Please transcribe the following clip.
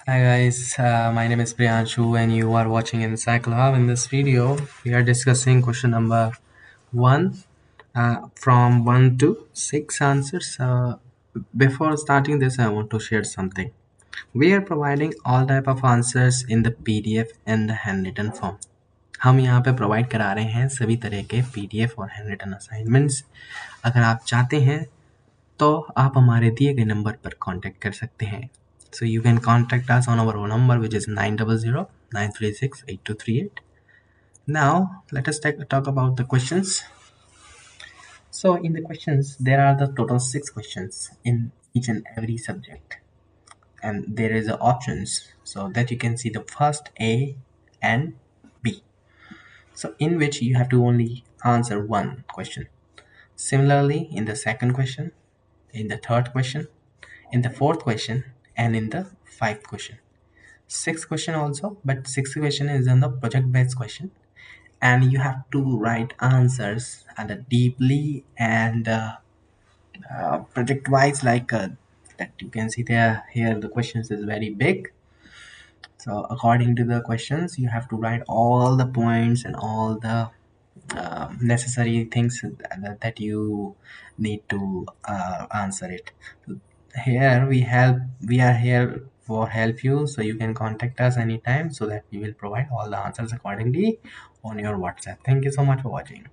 Hi guys, my name is Priyanshu and you are watching Encycle Hub. In this video, we are discussing question number 1 from 1 to 6 answers. Before starting this, I want to share something. We are providing all type of answers in the PDF and the handwritten form. हम यहाँ पे provide करा रहे हैं सभी तरह के PDF और हैंडरिटन असाइनमेंट्स। अगर आप चाहते हैं तो आप हमारे दिए गए नंबर पर कांटेक्ट कर सकते हैं. So you can contact us on our number, which is 900-936-8238. Now let us talk about the questions. So in the questions, there are the total 6 questions in each and every subject, and there is options so that you can see the first A and B. So in which you have to only answer one question. Similarly, in the second question, in the third question, in the fourth question, and in the fifth question. Sixth question also, but sixth question is on the project based question, and you have to write answers and deeply and project wise, like that you can see there. Here the questions is very big, so according to the questions you have to write all the points and all the necessary things that you need to answer it. Here we are here for help you, so you can contact us anytime so that we will provide all the answers accordingly on your WhatsApp. Thank you so much for watching.